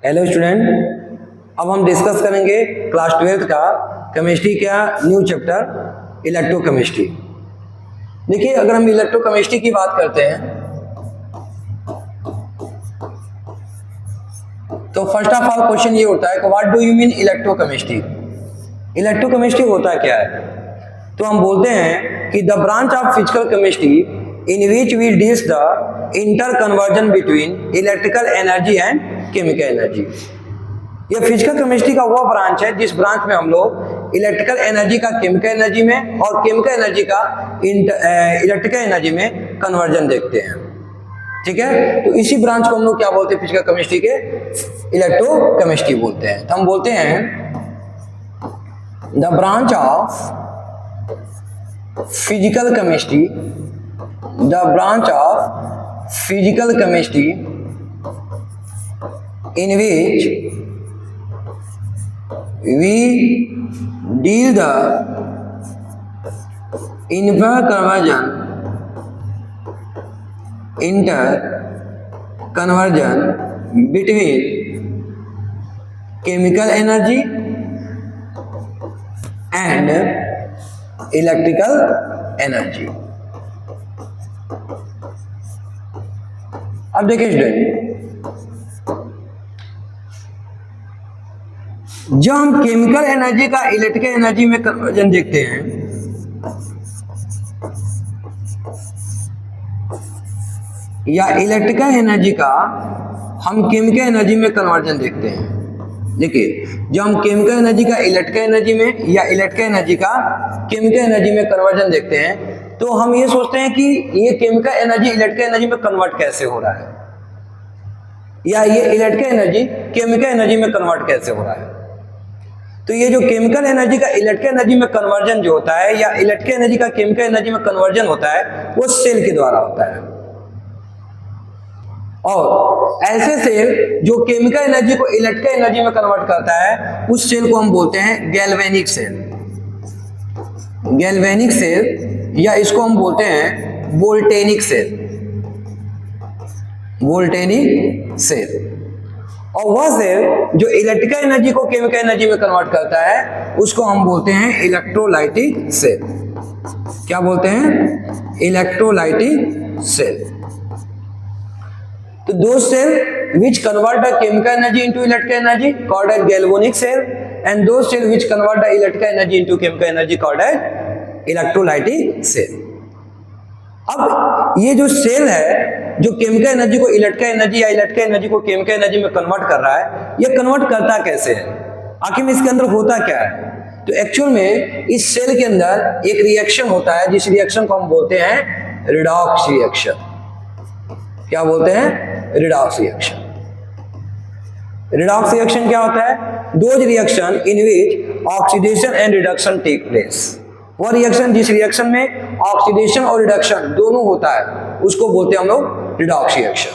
Hello student, अब हम discuss करेंगे क्लास 12th का केमिस्ट्री का न्यू चैप्टर इलेक्ट्रोकेमिस्ट्री। देखिए, अगर हम इलेक्ट्रोकेमिस्ट्री की बात करते हैं तो फर्स्ट ऑफ ऑल क्वेश्चन ये होता है कि what do you mean electrochemistry. Electrochemistry होता क्या है? तो हम बोलते हैं कि the branch of physical chemistry in which we deals the interconversion between electrical energy and chemical energy. ये फिजिकल केमिस्ट्री का वो ब्रांच है जिस ब्रांच में हम लोग इलेक्ट्रिकल एनर्जी का केमिकल एनर्जी में और केमिकल एनर्जी का इलेक्ट्रिकल एनर्जी में कन्वर्जन देखते हैं। ठीक है, तो इसी ब्रांच को हम लोग क्या बोलते हैं? फिजिकल केमिस्ट्री के इलेक्ट्रोकेमिस्ट्री बोलते हैं। तो हम बोलते हैं the branch of physical chemistry, the branch of physical chemistry in which we deal the interconversion between chemical energy and electrical energy। अब देखिए स्टूडेंट, जब हम केमिकल एनर्जी का इलेक्ट्रिकल एनर्जी में कन्वर्जन देखते हैं या इलेक्ट्रिकल एनर्जी का हम केमिकल एनर्जी में कन्वर्जन देखते हैं। देखिए, जब हम केमिकल एनर्जी का इलेक्ट्रिकल एनर्जी में या इलेक्ट्रिकल एनर्जी का केमिकल एनर्जी में कन्वर्जन देखते हैं तो हम ये सोचते हैं कि ये केमिकल एनर्जी इलेक्ट्रिकल एनर्जी में कन्वर्ट कैसे हो रहा है, या ये इलेक्ट्रिकल एनर्जी केमिकल एनर्जी में कन्वर्ट कैसे हो रहा है। तो ये जो केमिकल एनर्जी का इलेक्ट्रिकल एनर्जी में कन्वर्जन जो होता है या इलेक्ट्रिकल एनर्जी का केमिकल एनर्जी में कन्वर्जन होता है वो सेल के द्वारा होता है। और ऐसे सेल जो केमिकल एनर्जी को इलेक्ट्रिकल एनर्जी में कन्वर्ट करता है उस सेल को हम बोलते हैं गैल्वेनिक सेल। गैल्वेनिक सेल या इसको हम बोलते हैं वोल्टेनिक सेल। वोल्टेनिक सेल। और वह सेल जो इलेक्ट्रिकल एनर्जी को केमिकल एनर्जी में कन्वर्ट करता है उसको हम बोलते हैं इलेक्ट्रोलाइटिक सेल। क्या बोलते हैं? Electrolytic cell. तो दो cell which convert the chemical energy into electrical energy called as galvanic cell and those cell which convert the electrical energy into chemical energy called as electrolytic cell। अब ये जो cell है जो chemical energy को electrical energy या electrical energy को chemical energy में convert कर रहा है, ये कन्वर्ट करता कैसे है? आखिर में इसके अंदर होता क्या है? तो एक्चुअल में इस सेल के अंदर एक रिएक्शन होता है जिस रिएक्शन को हम बोलते हैं रिडॉक्स रिएक्शन। क्या बोलते हैं? Redox reaction. रिडॉक्स रिएक्शन क्या होता है? Those reaction in which oxidation and reduction take place. वह रिएक्शन जिस रिएक्शन में ऑक्सीडेशन और रिडक्शन दोनों होता है उसको बोलते हैं हम लोग रिडॉक्स रिएक्शन।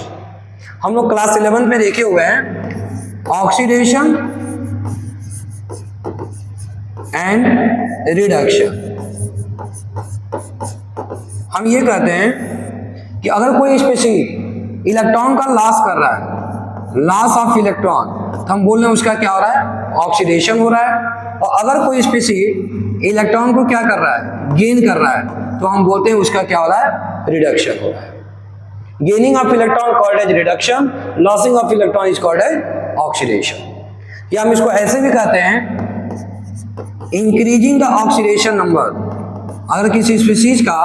हम लोग क्लास 11 में देखे हुए हैं ऑक्सीडेशन एंड रिडक्शन। हम ये कहते हैं कि अगर कोई स्पेसिफिक इलेक्ट्रॉन का लॉस कर रहा है, लॉस ऑफ इलेक्ट्रॉन, तो हम बोल रहे हैं उसका क्या हो रहा है? ऑक्सीडेशन हो रहा है। और अगर कोई स्पेसिफिक इलेक्ट्रॉन को क्या कर रहा है? गेन कर रहा है, तो हम बोलते हैं उसका क्या हो रहा है? रिडक्शन हो रहा है। Gaining of electron called as reduction, losing of electron is called as oxidation. या हम इसको ऐसे भी कहते हैं इंक्रीजिंग द ऑक्सीडेशन नंबर। अगर किसी स्पीशीज का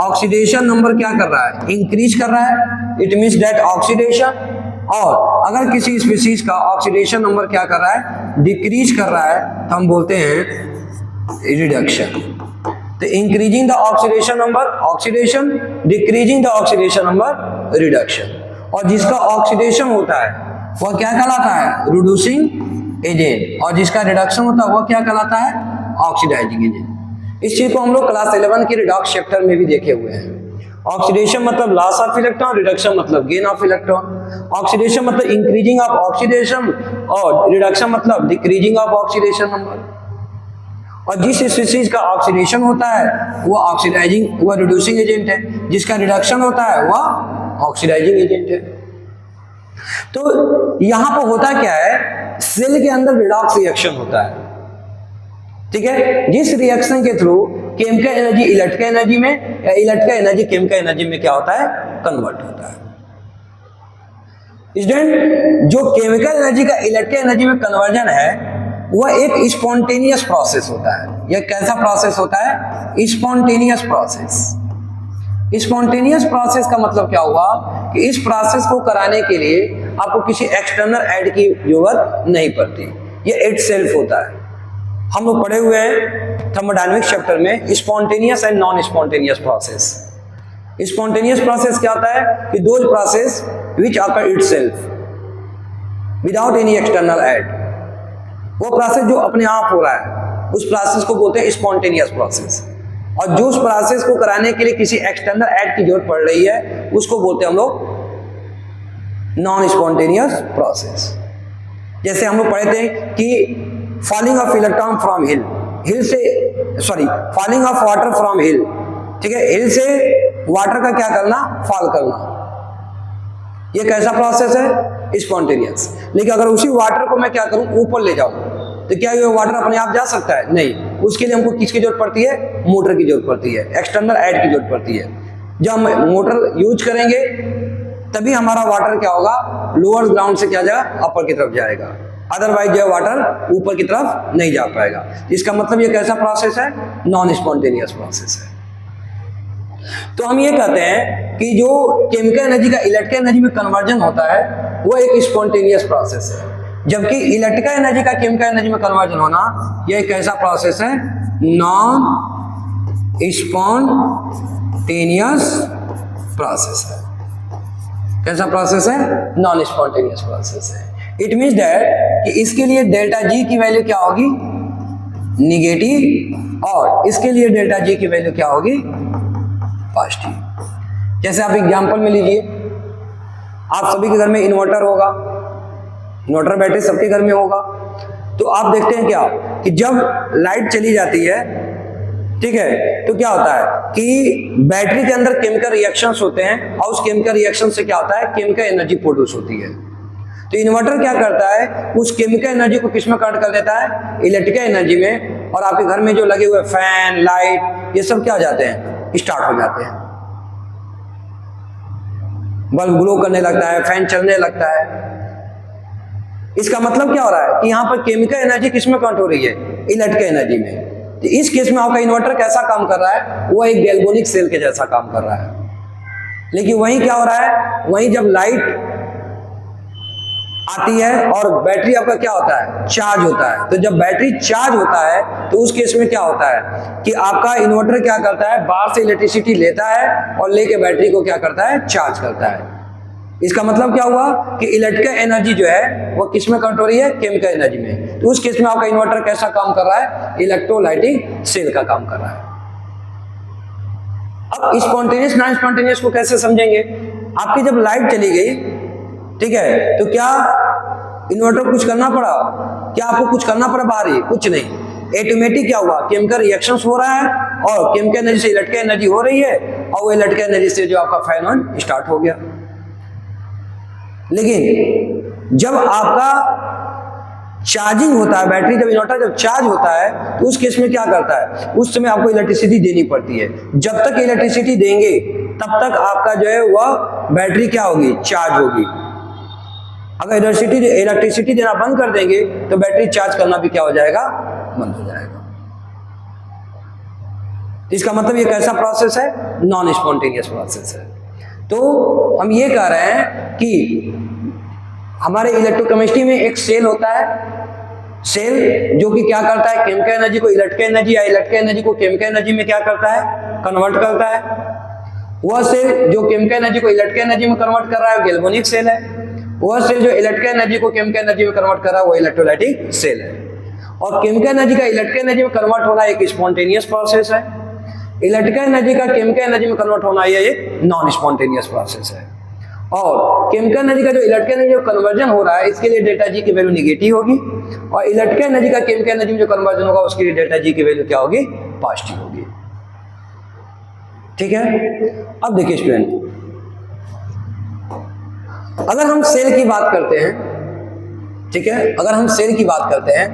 ऑक्सीडेशन नंबर क्या कर रहा है? इंक्रीज कर रहा है, इट मीन्स दैट ऑक्सीडेशन। और अगर किसी स्पीशीज का ऑक्सीडेशन नंबर क्या कर रहा है? डिक्रीज कर रहा है, तो हम बोलते हैं रिडक्शन। तो increasing the oxidation number oxidation, decreasing the oxidation number reduction. और जिसका ऑक्सीडेशन होता है वह क्या कहलाता है? Reducing agent. और जिसका रिडक्शन होता है वह क्या कहलाता है? Oxidising agent. इस चीज को हम लोग क्लास 11 के रिडॉक्स चैप्टर में भी देखे हुए हैं। ऑक्सीडेशन मतलब लॉस ऑफ इलेक्ट्रॉन, रिडक्शन मतलब गेन ऑफ इलेक्ट्रॉन। ऑक्सीडेशन मतलब इंक्रीजिंग ऑफ ऑक्सीडेशन और रिडक्शन मतलब डिक्रीजिंग ऑफ ऑक्सीडेशन नंबर। और जिस स्पीशीज का ऑक्सीडेशन होता है वो ऑक्सीडाइजिंग, वो रिड्यूसिंग एजेंट है। जिसका रिडक्शन होता है वह ऑक्सीडाइजिंग एजेंट है। तो यहां पर होता क्या है, सेल के अंदर रिडॉक्स रिएक्शन होता है, ठीक है, जिस रिएक्शन के through chemical energy electrical energy में या इलेक्ट्रिकल एनर्जी केमिकल एनर्जी में क्या होता है, कन्वर्ट होता है। स्टूडेंट, जो केमिकल एनर्जी का इलेक्ट्रिकल एनर्जी में कन्वर्जन है वह एक स्पॉन्टेनियस प्रोसेस होता है। यह कैसा प्रोसेस होता है, स्पॉन्टेनियस प्रोसेस। स्पॉन्टेनियस प्रोसेस का मतलब क्या हुआ कि इस प्रोसेस को कराने के लिए आपको किसी एक्सटर्नल ऐड की जरूरत नहीं पड़ती, ये इट सेल्फ होता है। हम लोग पढ़े हुए हैं थर्मोडायनेमिक्स चैप्टर में spontaneous and non spontaneous process. Spontaneous process क्या होता है कि those process which occur itself without any external add, वो प्रोसेस जो अपने आप हो रहा है उस प्रोसेस को बोलते हैं स्पॉन्टेनियस प्रोसेस। और जो उस प्रोसेस को कराने के लिए किसी एक्सटर्नल ऐड की जरूरत पड़ रही है उसको बोलते हैं हम लोग नॉन स्पॉन्टेनियस प्रोसेस। जैसे हम लोग पढ़े थे कि फॉलिंग ऑफ इलेक्ट्रॉन फ्रॉम हिल से फॉलिंग ऑफ वाटर फ्रॉम हिल, ठीक है, हिल से वाटर का क्या करना, फॉल करना, ये कैसा प्रोसेस है, स्पॉन्टेनियस। लेकिन अगर उसी वाटर को मैं क्या करूं, ऊपर ले जाऊं, तो क्या ये वाटर अपने आप जा सकता है, नहीं, उसके लिए हमको किसकी जरूरत पड़ती है, मोटर की जरूरत पड़ती है, एक्सटर्नल ऐड की जरूरत पड़ती है। जब हम मोटर यूज करेंगे तभी हमारा वाटर क्या होगा, लोअर ग्राउंड से क्या जाएगा, अपर की तरफ जाएगा, अदरवाइज जो वाटर ऊपर की तरफ नहीं जा पाएगा। इसका मतलब ये कैसा प्रोसेस है, नॉन स्पॉन्टेनियस प्रोसेस है। तो हम ये कहते हैं कि जो केमिकल एनर्जी का इलेक्ट्रिकल एनर्जी में कन्वर्जन होता है वो एक स्पॉन्टेनियस प्रोसेस है, जबकि इलेक्ट्रिकल एनर्जी का केमिकल एनर्जी में कन्वर्जन होना यह एक ऐसा प्रोसेस है, नॉन स्पॉन्टेनियस प्रोसेस है। कैसा प्रोसेस है, नॉन स्पॉन्टेनियस प्रोसेस है। इट मीन्स दैट कि इसके लिए डेल्टा जी की वैल्यू क्या होगी, निगेटिव, और इसके लिए डेल्टा जी की वैल्यू क्या होगी, पॉजिटिव। जैसे आप एग्जांपल में लीजिए, आप सभी के घर में इन्वर्टर होगा, इन्वर्टर बैटरी सबके घर में होगा। तो आप देखते हैं क्या कि जब लाइट चली जाती है, ठीक है, तो क्या होता है कि बैटरी के अंदर केमिकल रिएक्शंस होते हैं और उस केमिकल रिएक्शन से क्या होता है, केमिकल एनर्जी प्रोड्यूस होती है। तो इन्वर्टर क्या करता है, उस केमिकल एनर्जी को किस में कन्वर्ट कर देता है, इलेक्ट्रिकल एनर्जी में। और आपके घर में जो लगे हुए फैन, लाइट, ये सब क्या हो जाते हैं, स्टार्ट हो जाते हैं, बल्ब ग्लो करने लगता है, फैन चलने लगता है। इसका मतलब क्या हो रहा है कि यहाँ पर केमिकल एनर्जी किस में कन्वर्ट हो रही है, इलेक्ट्रिकल एनर्जी में। तो इस केस में आपका इन्वर्टर कैसा काम कर रहा है, वो एक गैल्वेनिक सेल के जैसा काम कर रहा है। लेकिन वहीं क्या हो रहा है, वहीं जब लाइट आती है और बैटरी आपका क्या होता है, चार्ज होता है। तो जब बैटरी चार्ज होता है तो उस केस में क्या होता है कि आपका इन्वर्टर क्या करता है, बाहर से इलेक्ट्रिसिटी लेता है और लेके बैटरी को क्या करता है, चार्ज करता है। इसका मतलब क्या हुआ कि इलेक्ट्रिकल एनर्जी जो है वो किस में कन्वर्ट हो रही है, केमिकल एनर्जी में। तो उस केस में आपका इन्वर्टर कैसा काम कर रहा है, इलेक्ट्रोलाइटिक सेल का काम कर रहा है। अब स्पॉन्टेनियस नॉन स्पॉन्टेनियस को कैसे समझेंगे, आपकी जब लाइट चली गई, ठीक है, तो क्या इन्वर्टर को कुछ करना पड़ा, क्या आपको कुछ करना पड़ा बाहर ही, कुछ नहीं, ऑटोमेटिक क्या हुआ, केमिकल रिएक्शंस हो रहा है और केमिकल एनर्जी से इलेक्ट्रिकल एनर्जी हो रही है और वो इलेक्ट्रिकल एनर्जी से जो आपका फैन ऑन स्टार्ट हो गया। लेकिन जब आपका चार्जिंग होता है, बैटरी जब इन्वर्टर जब चार्ज होता है तो उस केस में क्या करता है, उस समय आपको इलेक्ट्रिसिटी देनी पड़ती है। जब तक इलेक्ट्रिसिटी देंगे तब तक आपका जो है वह बैटरी क्या होगी, चार्ज होगी। अगर इलेक्ट्रिसिटी देना बंद कर देंगे तो बैटरी चार्ज करना भी क्या हो जाएगा, बंद हो जाएगा। इसका मतलब ये कैसा प्रोसेस है, नॉन स्पॉन्टेनियस प्रोसेस है। तो हम ये कह रहे हैं कि हमारे इलेक्ट्रोकेमिस्ट्री में एक सेल होता है, सेल जो कि क्या करता है, केमिकल एनर्जी को इलेक्ट्रिकल एनर्जी या इलेक्ट्रिकल एनर्जी को केमिकल एनर्जी में क्या करता है, कन्वर्ट करता है। वह सेल जो केमिकल एनर्जी को इलेक्ट्रिकल एनर्जी में कन्वर्ट कर रहा है गैल्वेनिक सेल है। वह सेल जो इलेक्ट्रिकल एनर्जी को केमिकल एनर्जी में कन्वर्ट कर रहा है वो इलेक्ट्रोलाइटिक सेल है। और केमिकल एनर्जी का इलेक्ट्रिकल एनर्जी में कन्वर्ट होना एक स्पॉन्टेनियस प्रोसेस है, इलेक्ट्रिकल एनर्जी का केमिकल एनर्जी में कन्वर्ट होना ये एक नॉन स्पॉन्टेनियस प्रोसेस है। और केमिकल एनर्जी का जो इलेक्ट्रिकल एनर्जी में कन्वर्जन हो रहा है इसके लिए डेल्टा जी की वैल्यू निगेटिव होगी, और इलेक्ट्रिकल एनर्जी का केमिकल एनर्जी में जो कन्वर्जन होगा उसके लिए डेल्टा जी की वैल्यू क्या होगी, पॉजिटिव होगी। ठीक है, अब देखिए स्टूडेंट, अगर हम सेल की बात करते हैं, ठीक है, अगर हम सेल की बात करते हैं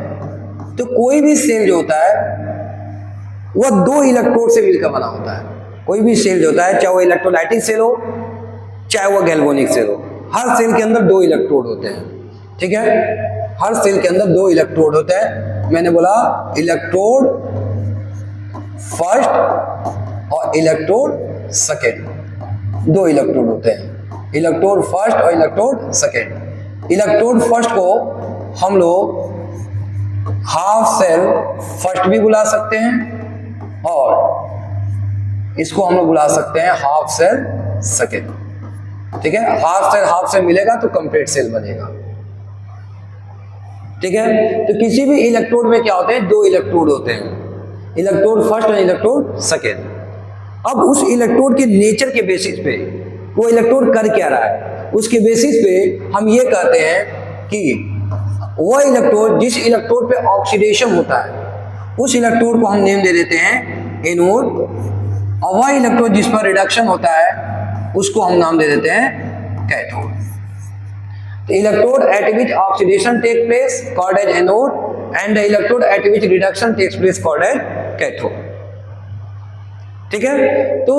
तो कोई भी सेल जो होता है वह 2 इलेक्ट्रोड से मिलकर बना होता है। कोई भी सेल जो होता है, चाहे वो इलेक्ट्रोलाइटिक सेल हो चाहे वो गैल्वेनिक सेल हो, हर सेल के अंदर 2 इलेक्ट्रोड होते हैं, ठीक है, हर सेल के अंदर 2 इलेक्ट्रोड होते हैं। मैंने बोला इलेक्ट्रोड फर्स्ट और इलेक्ट्रोड सेकेंड, 2 इलेक्ट्रोड होते हैं, इलेक्ट्रोड फर्स्ट और इलेक्ट्रोड सेकेंड। इलेक्ट्रोड फर्स्ट को हम लोग हाफ सेल फर्स्ट भी बुला सकते हैं और इसको हम लोग बुला सकते हैं हाफ सेल सेकेंड, ठीक है। हाफ सेल मिलेगा तो कंप्लीट सेल बनेगा, ठीक है। तो किसी भी इलेक्ट्रोड में क्या होते हैं, 2 इलेक्ट्रोड होते हैं, इलेक्ट्रोड फर्स्ट और इलेक्ट्रोड सेकेंड। अब उस इलेक्ट्रोड के नेचर के बेसिस पे वो इलेक्ट्रोड कर क्या रहा है, उसके बेसिस पे हम ये कहते हैं कि वह इलेक्ट्रोड जिस इलेक्ट्रोड पे ऑक्सीडेशन होता है उस इलेक्ट्रोड को हम नेम दे देते हैं एनोड, और वह इलेक्ट्रोड जिस पर रिडक्शन होता है उसको हम नाम दे देते हैं cathode. The electrode at which oxidation takes place called as anode and the electrode at which reduction takes place called as cathode, ठीक है। तो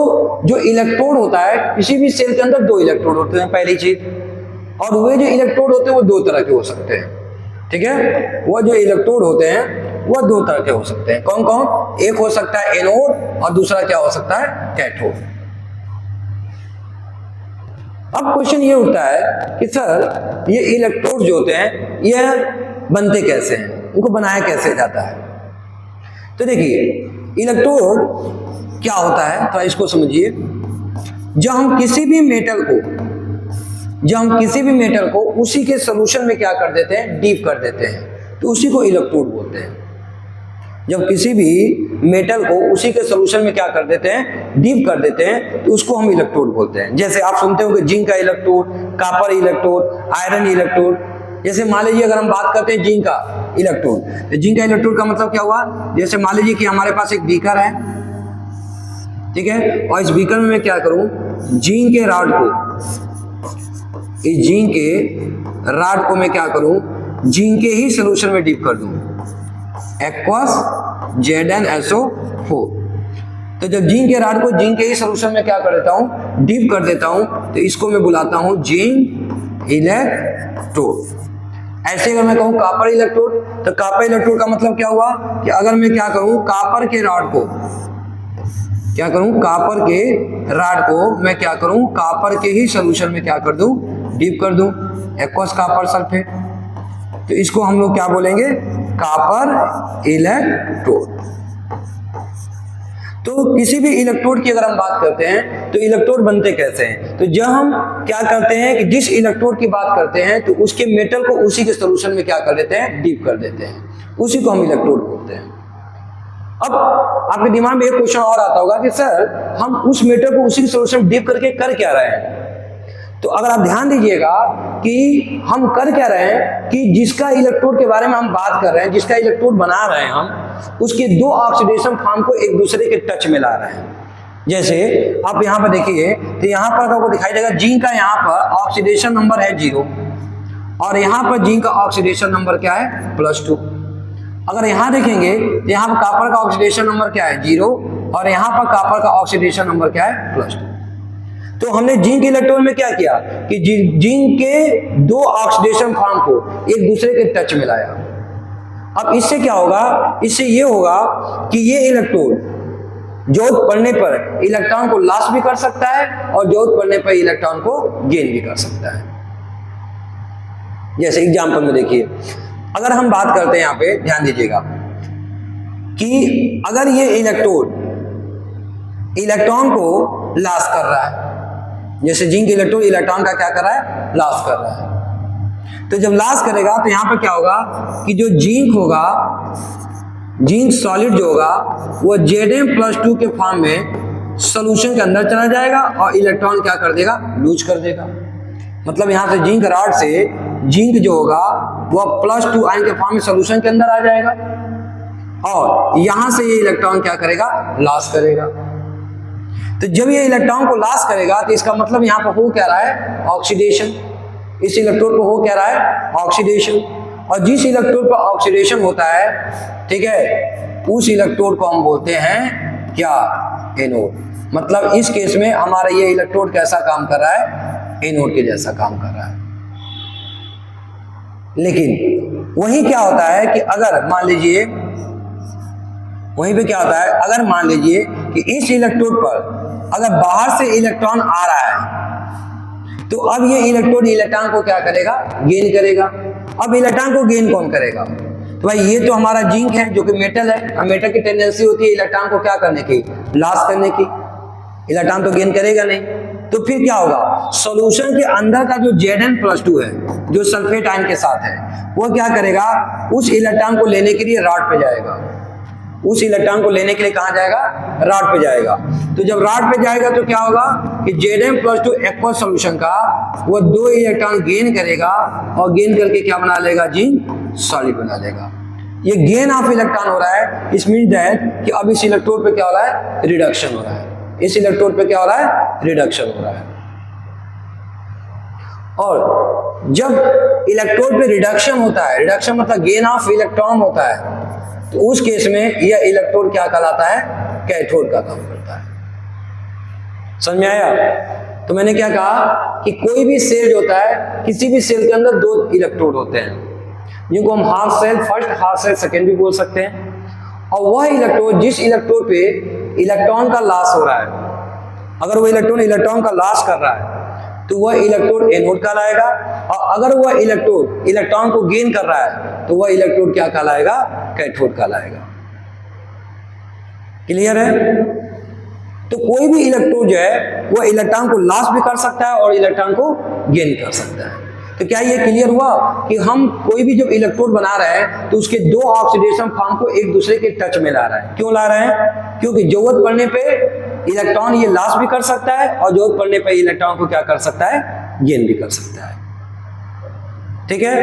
जो इलेक्ट्रोड होता है, किसी भी सेल के अंदर 2 इलेक्ट्रोड होते हैं पहली चीज, और वे जो इलेक्ट्रोड होते हैं वो 2 तरह के हो सकते हैं, ठीक है। वो जो इलेक्ट्रोड होते हैं वो 2 तरह के हो सकते हैं। कौन कौन? एक हो सकता है एनोड और दूसरा क्या हो सकता है, कैथोड। अब क्वेश्चन ये उठता है कि सर ये इलेक्ट्रोड जो होते हैं ये बनते कैसे हैं, इनको बनाया कैसे जाता है। तो देखिए इलेक्ट्रोड क्या होता है, तो इसको समझिए। जब हम किसी भी मेटल को उसी के सॉल्यूशन में क्या कर देते हैं, डीप कर देते हैं, तो उसी को इलेक्ट्रोड बोलते हैं। जब किसी भी मेटल को उसी के सॉल्यूशन में क्या कर देते हैं, डीप कर देते हैं, तो उसको हम इलेक्ट्रोड बोलते हैं। जैसे आप सुनते हो कि जिंक का electrode, copper electrode, iron electrode. जैसे मान लीजिए अगर हम बात करते हैं जिंक का इलेक्ट्रोड, तो जिंक का इलेक्ट्रोड का मतलब क्या हुआ, जैसे मान लीजिए कि हमारे पास एक बीकर है, ठीक है, और इस बीकर में मैं क्या करूं, जिंक के रॉड को मैं क्या करूं, जिंक के ही सॉल्यूशन में डीप कर दूं, एक्वस ZnSO4। तो जब जिंक के रॉड को जिंक के ही सॉल्यूशन में क्या कर देता हूं, डीप कर देता हूं, तो इसको मैं बुलाता हूं जिंक इलेक्ट्रोड। ऐसे अगर मैं कहूं कॉपर इलेक्ट्रोड, तो कॉपर इलेक्ट्रोड का मतलब क्या हुआ कि अगर मैं क्या करूं, कॉपर के रॉड को मैं क्या करूं, कॉपर के ही सॉल्यूशन में क्या कर दूं, डीप कर दूं, एक्वस कॉपर सल्फेट। तो इसको हम लोग क्या बोलेंगे, कॉपर इलेक्ट्रोड। तो किसी भी इलेक्ट्रोड की अगर हम बात करते हैं तो इलेक्ट्रोड बनते कैसे हैं, तो जब हम क्या करते हैं कि जिस इलेक्ट्रोड की बात करते हैं तो उसके मेटल को उसी के सॉल्यूशन में क्या कर देते हैं, डीप कर देते हैं, उसी को हम इलेक्ट्रोड बोलते हैं। अब आपके दिमाग में एक क्वेश्चन और आता होगा कि सर हम उस मेटल को उसी के सॉल्यूशन में डीप करके कर क्या रहे हैं। तो अगर आप ध्यान दीजिएगा कि हम कर क्या रहे हैं कि जिसका इलेक्ट्रोड के बारे में हम बात कर रहे हैं, जिसका इलेक्ट्रोड बना रहे हैं हम, उसके 2 ऑक्सीडेशन फॉर्म को एक दूसरे के टच में ला रहे हैं। जैसे आप यहाँ पर देखिए, तो यहाँ पर आपको दिखाई देगा जिंक का यहाँ पर ऑक्सीडेशन नंबर है 0 और यहाँ पर जिंक का ऑक्सीडेशन नंबर क्या है, +2। अगर यहाँ देखेंगे तो यहाँ पर कॉपर का ऑक्सीडेशन नंबर क्या है, 0, और यहाँ पर कॉपर का ऑक्सीडेशन नंबर क्या है, +2। तो हमने जिंक इलेक्ट्रोड में क्या किया कि जिंक के 2 ऑक्सीडेशन फॉर्म को एक दूसरे के टच में लाया। अब इससे क्या होगा, इससे ये होगा कि ये इलेक्ट्रोड जरूरत पड़ने पर इलेक्ट्रॉन को लॉस भी कर सकता है और जरूरत पड़ने पर इलेक्ट्रॉन को गेन भी कर सकता है। जैसे एग्जांपल में देखिए, अगर हम बात करते हैं यहाँ पे ध्यान दीजिएगा कि अगर ये इलेक्ट्रोड इलेक्ट्रॉन को लॉस कर रहा है, जैसे जिंक इलेक्ट्रोड इलेक्ट्रॉन का क्या कर रहा है, लॉस कर रहा है, तो जब लॉस करेगा तो यहां पर क्या होगा कि जो जिंक होगा, जिंक सॉलिड जो होगा वो Zn+2 के फॉर्म में सॉल्यूशन के अंदर चला जाएगा और इलेक्ट्रॉन क्या कर देगा, लूज कर देगा। मतलब यहां से जिंक रॉड से जिंक जो होगा वह +2 आयन के फॉर्म में सॉल्यूशन के अंदर आ जाएगा और यहां से ये इलेक्ट्रॉन क्या करेगा, लॉस करेगा। तो जब ये इलेक्ट्रॉन को लॉस करेगा तो इसका मतलब यहाँ पर हो क्या रहा है, ऑक्सीडेशन। इस इलेक्ट्रोड पे हो क्या रहा है, ऑक्सीडेशन। और जिस इलेक्ट्रोड पर ऑक्सीडेशन होता है, ठीक है, उस इलेक्ट्रोड को हम बोलते हैं क्या, एनोड। मतलब इस केस में हमारा ये इलेक्ट्रोड कैसा काम कर रहा है, एनोड के जैसा काम कर रहा है। लेकिन वही क्या होता है कि अगर मान लीजिए, वहीं पे क्या होता है, अगर मान लीजिए कि इस इलेक्ट्रोड पर अगर बाहर से इलेक्ट्रॉन आ रहा है, तो अब ये इलेक्ट्रॉन को क्या करेगा, गेन करेगा। अब इलेक्ट्रॉन को गेन कौन करेगा, तो भाई ये तो हमारा जिंक है जो कि मेटल है, और मेटल की टेंडेंसी होती है इलेक्ट्रॉन को क्या करने की, लॉस करने की। इलेक्ट्रॉन तो गेन करेगा नहीं, तो फिर क्या होगा, सॉल्यूशन के अंदर का जो Zn+2 है, जो सल्फेट आयन के साथ है, वो क्या करेगा, उस इलेक्ट्रॉन को लेने के लिए रॉड पे जाएगा। उस इलेक्ट्रॉन को लेने के लिए कहां जाएगा, रॉड पे जाएगा। तो जब रॉड पे जाएगा तो क्या होगा कि Zn+2 एक्वस सॉल्यूशन का वो 2 इलेक्ट्रॉन गेन करेगा, और गेन करके क्या बना लेगा, जिंक सॉलिड बना लेगा। ये गेन ऑफ इलेक्ट्रॉन हो रहा है, इस मीन दैट कि अब इस इलेक्ट्रोड पे क्या हो रहा है, रिडक्शन हो रहा है। इस इलेक्ट्रोड पे क्या हो रहा है, रिडक्शन हो रहा है। और जब इलेक्ट्रोड पे रिडक्शन होता है, रिडक्शन मतलब गेन ऑफ इलेक्ट्रॉन होता है, तो उस केस में यह इलेक्ट्रोड क्या कहलाता है, कैथोड का काम करता है। समझ में आया? तो मैंने क्या कहा कि कोई भी सेल होता है, किसी भी सेल के अंदर 2 इलेक्ट्रोड होते हैं, जिनको हम half cell first, half cell second भी बोल सकते हैं। और वह इलेक्ट्रोड, जिस इलेक्ट्रोड पे इलेक्ट्रॉन का लॉस हो रहा है, अगर वो इलेक्ट्रॉन का लॉस कर रहा है, तो वह इलेक्ट्रोड एनोड कहलाएगा। और अगर वह इलेक्ट्रोड इलेक्ट्रॉन को गेन कर रहा है, तो वह इलेक्ट्रोड क्या कहलाएगा, कैथोड कहलाएगा। क्लियर है? तो कोई भी इलेक्ट्रोड जो है वह इलेक्ट्रॉन को लॉस भी कर सकता है और इलेक्ट्रॉन को गेन कर सकता है। तो क्या ये क्लियर हुआ कि हम कोई भी जब इलेक्ट्रोड बना रहे हैं तो उसके 2 ऑक्सीडेशन फॉर्म को एक दूसरे के टच में ला रहा है। क्यों ला रहे हैं? क्योंकि जरूरत पड़ने पे इलेक्ट्रॉन ये लॉस भी कर सकता है, और जरूरत पड़ने पे इलेक्ट्रॉन को क्या कर सकता है, गेन भी कर सकता है। ठीक है?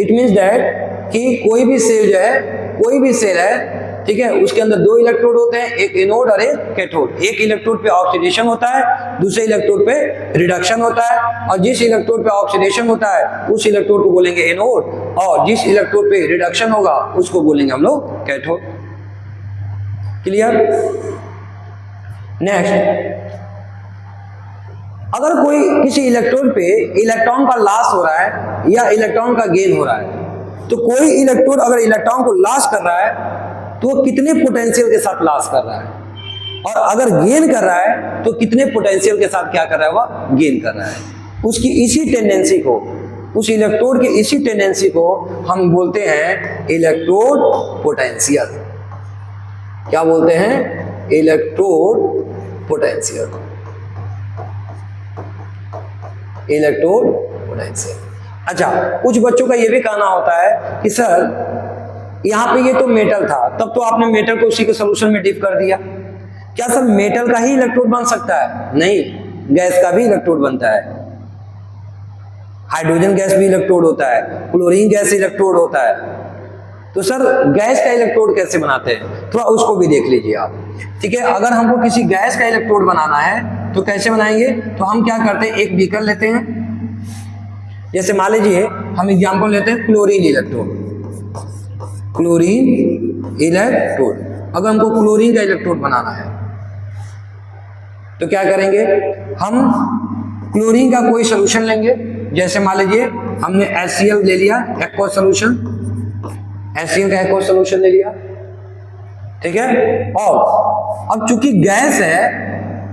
इट मींस दैट कि कोई भी सेल जो है, कोई भी सेल है, ठीक है, उसके अंदर 2 इलेक्ट्रोड होते हैं, एक एनोड और एक कैथोड। एक इलेक्ट्रोड पे ऑक्सीडेशन होता है, दूसरे इलेक्ट्रोड पे रिडक्शन होता है। और जिस इलेक्ट्रोड पे ऑक्सीडेशन होता है उस इलेक्ट्रोड को बोलेंगे एनोड, और जिस इलेक्ट्रोड पे रिडक्शन होगा उसको बोलेंगे हम लोग कैथोड। क्लियर? नेक्स्ट, अगर कोई किसी इलेक्ट्रोड पे इलेक्ट्रॉन का लॉस हो रहा है या इलेक्ट्रॉन का गेन हो रहा है, तो कोई इलेक्ट्रोड अगर इलेक्ट्रॉन को लॉस कर रहा है तो वो कितने पोटेंशियल के साथ लॉस कर रहा है, और अगर गेन कर रहा है तो कितने पोटेंशियल के साथ क्या कर रहा है, वह गेन कर रहा है। उसकी इसी टेंडेंसी को, उस इलेक्ट्रोड की इसी टेंडेंसी को हम बोलते हैं इलेक्ट्रोड पोटेंशियल। क्या बोलते हैं? Electrode potential. Electrode potential. अच्छा, कुछ बच्चों का यह भी कहना होता है कि सर यहाँ पे ये तो मेटल था, तब तो आपने मेटल को उसी के सॉल्यूशन में डिप कर दिया। क्या सर मेटल का ही इलेक्ट्रोड बन सकता है? नहीं, गैस का भी इलेक्ट्रोड बनता है। हाइड्रोजन गैस भी इलेक्ट्रोड होता है, क्लोरीन गैस इलेक्ट्रोड होता है। तो सर गैस का इलेक्ट्रोड कैसे बनाते हैं, थोड़ा उसको भी देख लीजिए आप। ठीक है, अगर हमको किसी गैस का इलेक्ट्रोड बनाना है तो कैसे बनाएंगे? तो हम क्या करते हैं, एक बीकर लेते हैं, जैसे मान लीजिए हम एग्जाम्पल लेते हैं क्लोरीन इलेक्ट्रोड। क्लोरीन इलेक्ट्रोड, अगर हमको क्लोरीन का इलेक्ट्रोड बनाना है तो क्या करेंगे, हम क्लोरीन का कोई सॉल्यूशन लेंगे। जैसे मान लीजिए हमने HCl ले लिया, एक्वस सॉल्यूशन, HCl का एक्वस सॉल्यूशन ले लिया। ठीक है, और अब चूंकि गैस है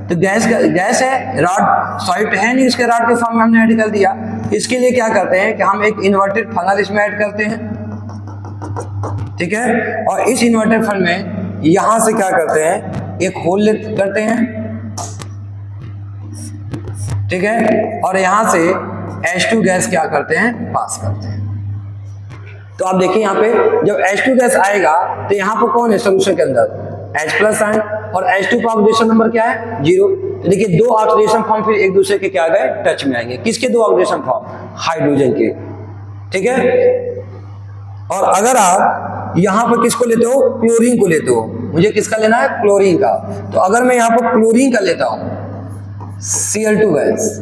तो गैस है, रॉड सॉलिड है नहीं, इसके रॉड के फॉर्म में हमने ऐड कर दिया। इसके लिए क्या करते हैं कि हम एक इन्वर्टेड फनल इसमें ऐड करते हैं। ठीक है, और इस इन्वर्टेड फनल में यहां से क्या करते हैं, एक होल करते हैं। ठीक है, और यहां से H2 गैस क्या करते हैं, पास करते हैं। तो आप देखिए यहाँ पे जब H2 गैस आएगा तो यहाँ पर कौन है सोल्यूशन के अंदर, H+ आयन, और H2 का ऑक्सीडेशन नंबर क्या है, 0। तो देखिए 2 ऑक्सीडेशन फॉर्म फिर एक दूसरे के क्या गए, टच में आएंगे। किसके 2 ऑक्सीडेशन फॉर्म? हाइड्रोजन के। ठीक है, और अगर आप यहाँ पर किसको लेते हो, क्लोरीन को लेते हो, मुझे किसका लेना है, क्लोरीन का। तो अगर मैं यहाँ पर क्लोरीन का लेता हूँ, Cl2 गैस,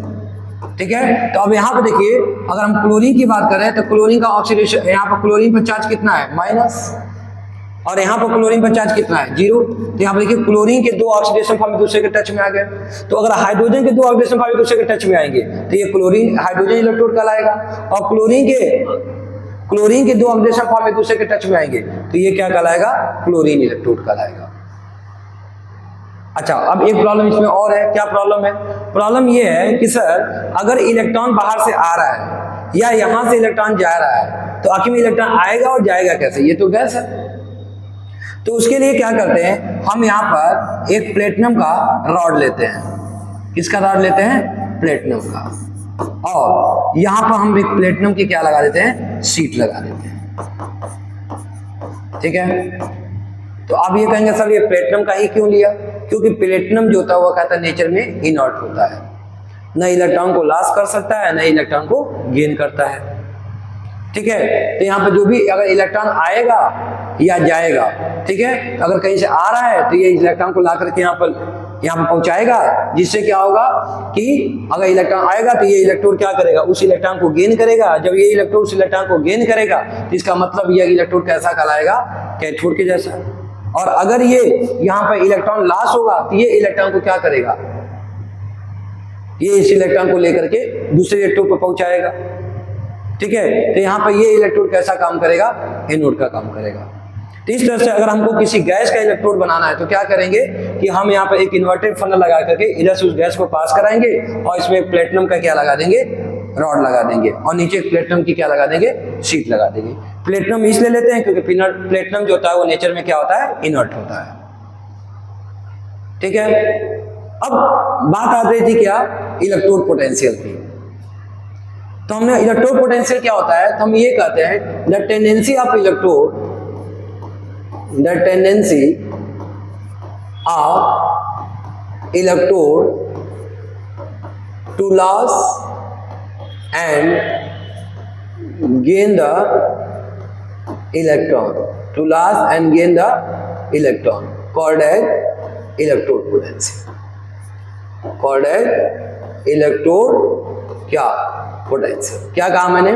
ठीक है। तो अब यहाँ पे देखिए, अगर हम क्लोरीन की बात करें तो क्लोरीन का ऑक्सीडेशन, यहाँ पर क्लोरीन पर चार्ज कितना है माइनस, और यहाँ पर क्लोरीन पर चार्ज कितना है जीरो। तो यहाँ पर देखिए क्लोरीन के दो ऑक्सीडेशन फॉर्म एक दूसरे के टच में आ गए। तो अगर हाइड्रोजन के दो ऑक्सीडेशन फॉर्म एक दूसरे के टच में आएंगे तो ये क्लोरीन हाइड्रोजन इलेक्ट्रोड कहलाएगा, और क्लोरीन के दो ऑक्सीडेशन फॉर्म एक दूसरे के टच में आएंगे तो ये क्या कहलाएगा, क्लोरीन इलेक्ट्रोड कहलाएगा। अच्छा, अब एक प्रॉब्लम इसमें और है। क्या प्रॉब्लम है? प्रॉब्लम ये है कि सर अगर इलेक्ट्रॉन बाहर से आ रहा है या यहां से इलेक्ट्रॉन जा रहा है तो आखिर में इलेक्ट्रॉन आएगा और जाएगा कैसे, ये तो गैस है। तो उसके लिए क्या करते हैं, हम यहाँ पर एक प्लेटिनम का रॉड लेते हैं। किसका रॉड लेते हैं? प्लेटिनम का। और यहाँ पर हम एक प्लेटिनम की क्या लगा देते हैं, शीट लगा देते हैं। ठीक है। तो आप ये कहेंगे सर ये प्लेटिनम का ही क्यों लिया? क्योंकि प्लेटिनम जो होता है वो कहता है नेचर में इनर्ट होता है, न इलेक्ट्रॉन को लॉस कर सकता है न इलेक्ट्रॉन को गेन करता है। ठीक है। तो यहाँ पर जो भी अगर इलेक्ट्रॉन आएगा या जाएगा, ठीक है, अगर कहीं से आ रहा है तो ये इलेक्ट्रॉन को ला करके यहाँ पर पहुंचाएगा, जिससे क्या होगा कि अगर इलेक्ट्रॉन आएगा तो ये इलेक्ट्रोड क्या करेगा, उस इलेक्ट्रॉन को गेन करेगा। जब ये इलेक्ट्रोड उस इलेक्ट्रॉन को गेन करेगा तो इसका मतलब यह इलेक्ट्रोड कैसा कहलाएगा, कैथोड के जैसा। और अगर ये यहाँ पर इलेक्ट्रॉन लॉस होगा तो ये इलेक्ट्रॉन को क्या करेगा, ये इस इलेक्ट्रॉन को लेकर के दूसरे इलेक्ट्रोड पर पहुंचाएगा। ठीक है। तो यहाँ पर ये इलेक्ट्रोड कैसा काम करेगा, एनोड का काम करेगा। तो इस तरह से अगर हमको किसी गैस का इलेक्ट्रोड बनाना है तो क्या करेंगे कि हम यहाँ पर एक इन्वर्टेड फनल लगा करके इधर से उस गैस को पास कराएंगे और इसमें प्लेटिनम का क्या लगा देंगे, रॉड लगा देंगे, और नीचे प्लेटिनम की क्या लगा देंगे, शीट लगा देंगे। प्लेटिनम इसलिए लेते हैं क्योंकि प्लेटिनम जो होता है वो नेचर में क्या होता है, इनर्ट होता है। ठीक है। अब बात आ रही थी क्या, इलेक्ट्रोड पोटेंशियल की। तो हमने इलेक्ट्रोड पोटेंशियल क्या होता है, तो हम ये कहते हैं the tendency of electrode, the tendency of electrode to loss and gain the electron, to loss and gain the electron, called as electrode potential, called as electrode क्या, पोटेंशियल। क्या कहा मैंने,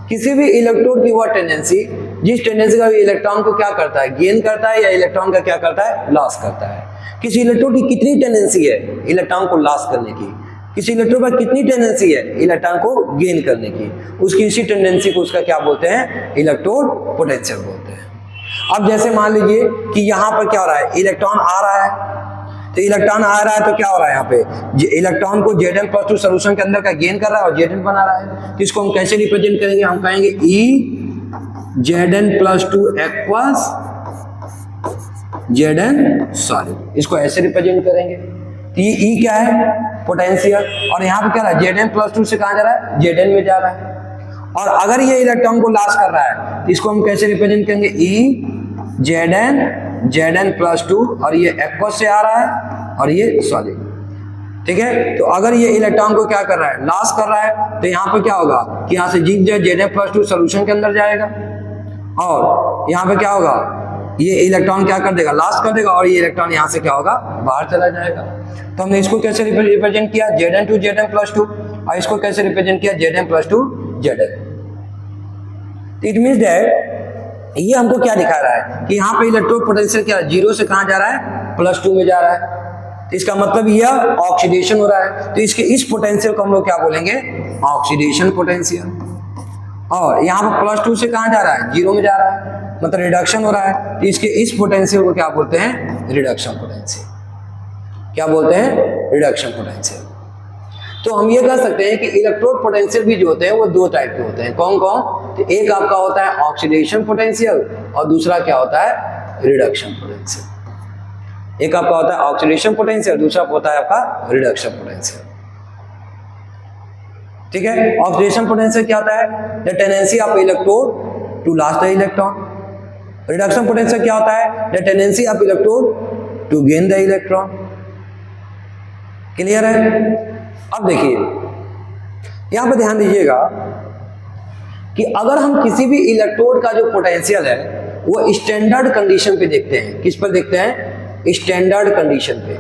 किसी भी इलेक्ट्रोड की वह टेंडेंसी जिस टेंडेंसी का इलेक्ट्रॉन को क्या करता है, गेन करता है, या इलेक्ट्रॉन का क्या करता है, लॉस करता है। किसी इलेक्ट्रोड की कितनी टेंडेंसी है इलेक्ट्रॉन को लॉस करने की, किसी इलेक्ट्रोड पर कितनी टेंडेंसी है इलेक्ट्रॉन को गेन करने की, उसकी इसी टेंडेंसी को उसका क्या बोलते हैं, इलेक्ट्रोड पोटेंशियल बोलते हैं। अब जैसे मान लीजिए कि यहाँ पर क्या हो रहा है, इलेक्ट्रॉन आ रहा है, तो इलेक्ट्रॉन आ रहा है तो क्या हो रहा है, यहाँ पे इलेक्ट्रॉन को Zn+2 सोल्यूशन के अंदर का गेन कर रहा है और Zn बना रहा है। तो इसको हम कैसे रिप्रेजेंट करेंगे, हम कहेंगे E Zn+2 aqueous Zn solid, इसको ऐसे रिप्रेजेंट करेंगे। तो ये E क्या है, पोटेंशियल, और यहाँ पे क्या रहा है, Zn+2 से कहाँ जा रहा है, Zn में जा रहा है। और अगर ये इलेक्ट्रॉन को लॉस कर रहा है तो इसको हम कैसे रिप्रेजेंट करेंगे, E Zn+2, और ये एक्वस से आ रहा है और ये सॉलिड। ठीक है। तो अगर ये इलेक्ट्रॉन को क्या कर रहा है, लॉस कर रहा है, तो यहाँ पे क्या होगा कि यहाँ से Zn+2 सोल्यूशन के अंदर जाएगा, और यहाँ पे क्या होगा, ये इलेक्ट्रॉन क्या कर देगा, लॉस कर देगा, और ये इलेक्ट्रॉन यहाँ से क्या होगा, बाहर चला जाएगा। तो हमने इसको कैसे रिप्रेजेंट किया, Zn to Zn+2, और इसको कैसे रिप्रेजेंट किया, Zn+2 Zn। It means that ये हमको क्या दिखा रहा है कि यहाँ पे इलेक्ट्रोड पोटेंशियल क्या है, जीरो से कहाँ जा रहा है, +2 में जा रहा है। तो इसका मतलब यह ऑक्सीडेशन हो रहा है। तो इसके इस पोटेंशियल को हम लोग क्या बोलेंगे, ऑक्सीडेशन पोटेंशियल। और यहाँ पर +2 से कहाँ जा रहा है, 0 में जा रहा है, मतलब रिडक्शन हो रहा है। तो इसके इस पोटेंशियल को क्या बोलते हैं, रिडक्शन पोटेंशियल। क्या बोलते हैं, रिडक्शन पोटेंशियल। तो हम ये कह सकते हैं कि इलेक्ट्रोड पोटेंशियल भी जो होते हैं वो दो टाइप के होते हैं। कौन कौन, तो एक आपका होता है ऑक्सीडेशन पोटेंशियल और दूसरा क्या होता है, रिडक्शन पोटेंशियल। एक आपका होता है ऑक्सीडेशन पोटेंशियल, दूसरा होता है आपका रिडक्शन पोटेंशियल। ठीक है। ऑक्सीडेशन पोटेंशियल क्या होता है, the tendency of electrode to loss the electron. Reduction potential क्या होता है, the tendency of electrode to gain the electron. Clear है। अब देखिए यहां पर ध्यान दीजिएगा कि अगर हम किसी भी इलेक्ट्रोड का जो पोटेंशियल है वो स्टैंडर्ड कंडीशन पे देखते हैं, किस पर देखते हैं, स्टैंडर्ड कंडीशन पे।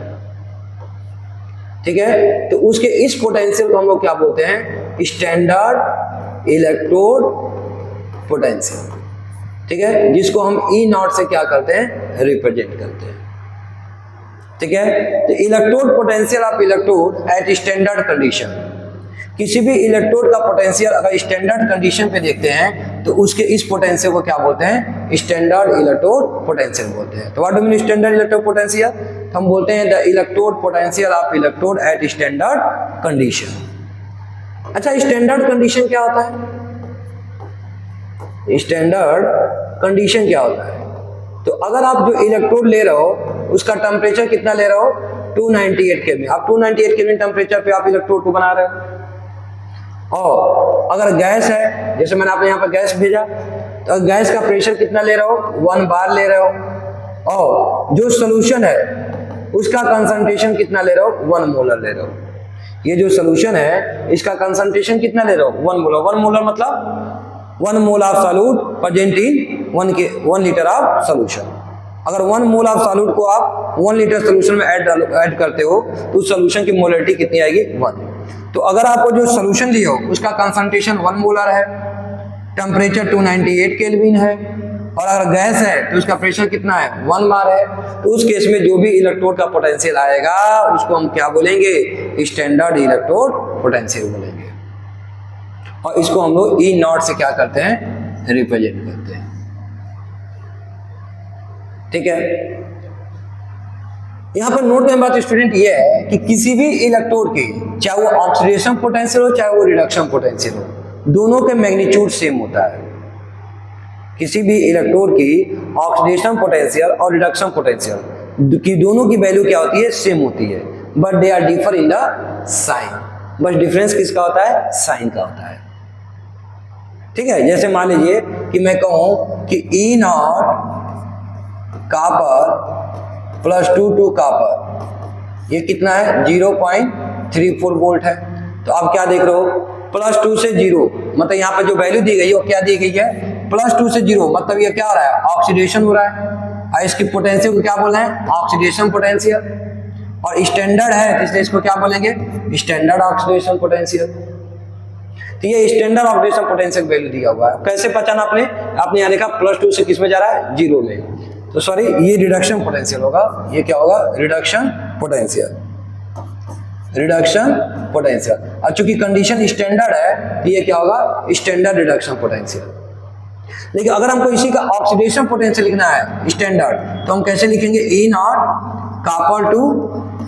ठीक है, तो उसके इस पोटेंशियल को हम लोग क्या बोलते हैं, स्टैंडर्ड इलेक्ट्रोड पोटेंशियल, ठीक है, जिसको हम ई नॉट से क्या करते हैं, रिप्रेजेंट करते हैं, ठीक है। तो electrode potential of electrode at standard condition, किसी भी इलेक्ट्रोड का पोटेंशियल अगर स्टैंडर्ड कंडीशन पे देखते हैं तो उसके इस पोटेंशियल को क्या बोलते हैं, स्टैंडर्ड इलेक्ट्रोड पोटेंशियल बोलते हैं। तो what do mean standard electrode potential, हम बोलते हैं the electrode potential of electrode at standard condition. अच्छा, स्टैंडर्ड कंडीशन क्या होता है, स्टैंडर्ड कंडीशन क्या होता है, तो अगर आप जो इलेक्ट्रोड ले रहे हो उसका टेम्परेचर कितना ले रहे हो, 298 केल्विन, आप 298 केल्विन टेम्परेचर पे आप इलेक्ट्रोड को बना रहे हो। और अगर गैस है, जैसे मैंने आपने यहाँ पर गैस भेजा, तो गैस का प्रेशर कितना ले रहे हो, 1 बार ले रहे हो, और जो सोल्यूशन है उसका कंसंट्रेशन कितना ले रहे हो, 1 मोलर ले रहे हो। ये जो सोल्यूशन है इसका कंसंट्रेशन कितना ले रहे हो, 1 मोलर। 1 मोलर मतलब 1 mole of solute present in 1 litre of solution. अगर 1 मोल ऑफ सॉल्यूट को आप 1 लीटर सोल्यूशन में ऐड करते हो तो उस सोल्यूशन की मोलरिटी कितनी आएगी, 1। तो अगर आपको जो सोल्यूशन लिया हो उसका कंसंट्रेशन 1 मोलर है, टेम्परेचर 298 केल्विन है, और अगर गैस है तो उसका प्रेशर कितना है, 1 बार है, तो उस केस में जो भी इलेक्ट्रोड का पोटेंशियल आएगा उसको हम क्या बोलेंगे, स्टैंडर्ड इलेक्ट्रोड पोटेंशियल बोलेंगे। और इसको हम लोग ई नॉट से क्या करते हैं, रिप्रेजेंट करते हैं, ठीक है। यहां पर नोट करने बात स्टूडेंट ये है कि किसी भी इलेक्ट्रोड की, चाहे वो ऑक्सीडेशन पोटेंशियल हो चाहे वो रिडक्शन पोटेंशियल हो, दोनों के मैग्नीट्यूड सेम होता है। किसी भी इलेक्ट्रोड की ऑक्सीडेशन पोटेंशियल और रिडक्शन पोटेंशियल की दोनों की वैल्यू क्या होती है, सेम होती है, but they are differ in the sign. बस डिफरेंस किसका होता है, साइन का होता है, ठीक है। जैसे मान लीजिए कि मैं कहूं कि ई नॉट कॉपर प्लस 2 कॉपर, ये कितना है, 0.34 वोल्ट है। तो आप क्या देख रहे हो, +2 से 0, मतलब यहाँ पर जो वैल्यू दी गई है वो क्या दी गई है, +2 से 0, मतलब ये क्या हो रहा है, ऑक्सीडेशन हो रहा है, और इसकी पोटेंशियल को क्या बोल रहे हैं, ऑक्सीडेशन पोटेंशियल, और स्टैंडर्ड है इसलिए इसको क्या बोलेंगे, स्टैंडर्ड ऑक्सीडेशन पोटेंशियल। तो ये स्टैंडर्ड ऑक्सीडेशन पोटेंशियल वैल्यू दिया हुआ है। कैसे पहचाना आपने यहाँ देखा +2 से किस में जा रहा है, 0 में, तो सॉरी ये रिडक्शन पोटेंशियल होगा, ये क्या होगा, रिडक्शन पोटेंशियल, रिडक्शन पोटेंशियल। और चूंकि कंडीशन स्टैंडर्ड है तो ये क्या होगा, स्टैंडर्ड रिडक्शन पोटेंशियल। लेकिन अगर हमको इसी का ऑक्सीडेशन पोटेंशियल लिखना है स्टैंडर्ड, तो हम कैसे लिखेंगे, ई नॉट कॉपर टू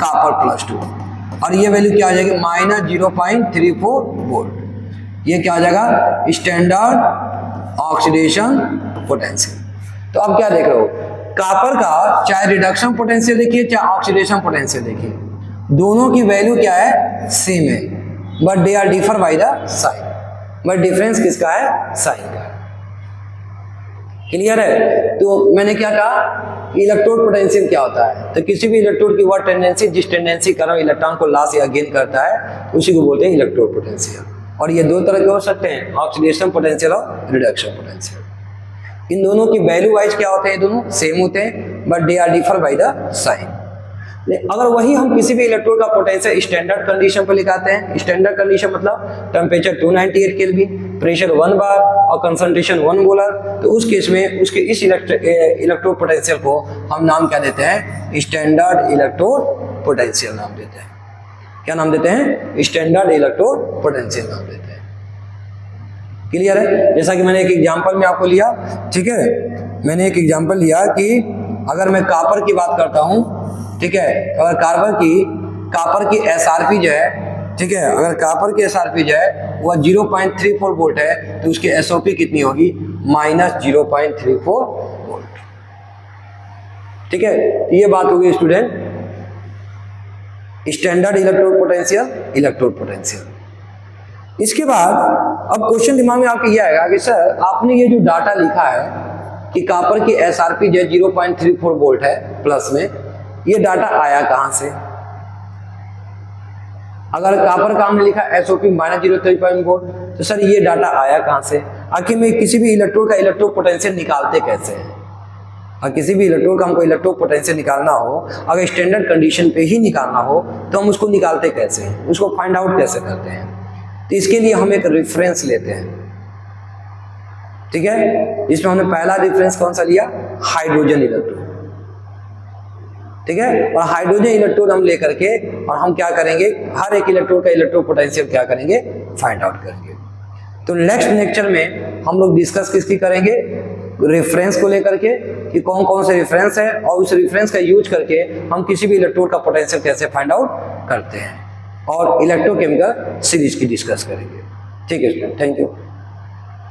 कॉपर +2, और ये वैल्यू क्या आ जाएगी, -0.34 वोल्ट। ये क्या आ जाएगा, स्टैंडर्ड ऑक्सीडेशन पोटेंशियल। तो अब क्या देख रहे हो, कॉपर का चाहे रिडक्शन पोटेंशियल देखिए चाहे ऑक्सीडेशन पोटेंशियल देखिए, दोनों की वैल्यू क्या है, सेम है, but they are differ by the sign. But difference किसका है, साइन का है। क्लियर है। तो मैंने क्या कहा, इलेक्ट्रोड पोटेंशियल क्या होता है, तो किसी भी इलेक्ट्रोड की वह टेंडेंसी जिस टेंडेंसी कारण इलेक्ट्रॉन को लॉस या गेन करता है उसी को बोलते हैं इलेक्ट्रोड पोटेंशियल। और ये 2 तरह के हो सकते हैं, ऑक्सीडेशन पोटेंशियल और रिडक्शन पोटेंशियल। इन दोनों की वैल्यू वाइज क्या होते हैं, दोनों सेम होते हैं, but they are differ by the sign. अगर वही हम किसी भी इलेक्ट्रोड का पोटेंशियल स्टैंडर्ड कंडीशन पर लिखाते हैं, स्टैंडर्ड कंडीशन मतलब टेम्परेचर 298 केल्विन, प्रेशर 1 बार और कंसंट्रेशन 1 मोलर, तो उस केस में उसके इस इलेक्ट्रोड पोटेंशियल को हम नाम क्या देते हैं, स्टैंडर्ड इलेक्ट्रोड पोटेंशियल नाम देते हैं। क्या नाम देते हैं, स्टैंडर्ड इलेक्ट्रोड पोटेंशियल नाम देते हैं। क्लियर है। जैसा कि मैंने एक एग्जांपल में आपको लिया, ठीक है, मैंने एक एग्जांपल लिया कि अगर मैं कॉपर की बात करता हूं, ठीक है, अगर कॉपर की एसआरपी जो है, ठीक है, अगर कॉपर की एसआरपी जो है वह 0.34 वोल्ट है तो उसकी एसओपी कितनी होगी, -0.34 वोल्ट। ठीक है, तो ये बात होगी स्टूडेंट स्टैंडर्ड इलेक्ट्रोड पोटेंशियल। इसके बाद अब क्वेश्चन दिमाग में आपके ये आएगा कि सर आपने ये जो डाटा लिखा है कि कॉपर की एसआरपी जो 0.34 वोल्ट है प्लस में, ये डाटा आया कहां से? अगर कॉपर का हमने लिखा एसओपी -0.35 वोल्ट, तो सर ये डाटा आया कहां से? आखिर में किसी भी इलेक्ट्रोड का इलेक्ट्रोड पोटेंशियल निकालते कैसे हैं? और किसी भी इलेक्ट्रोड का हमको इलेक्ट्रो पोटेंशियल निकालना हो, अगर स्टैंडर्ड कंडीशन पे ही निकालना हो तो हम उसको निकालते कैसे हैं, उसको फाइंड आउट कैसे करते हैं? तो इसके लिए हम एक रेफरेंस लेते हैं, ठीक है। इसमें हमने पहला रेफरेंस कौन सा लिया? हाइड्रोजन इलेक्ट्रोड, ठीक है। और हाइड्रोजन इलेक्ट्रोड हम लेकर के और हम क्या करेंगे, हर एक इलेक्ट्रोड का इलेक्ट्रो पोटेंशियल क्या करेंगे, फाइंड आउट करेंगे। तो नेक्स्ट लेक्चर में हम लोग डिस्कस किसकी करेंगे, रेफरेंस को लेकर के कि कौन कौन से रेफरेंस है और उस रेफरेंस का यूज करके हम किसी भी इलेक्ट्रोड का पोटेंशियल कैसे फाइंड आउट करते हैं, और इलेक्ट्रोकेमिकल सीरीज की डिस्कस करेंगे। ठीक है स्टूडेंट, थैंक यू।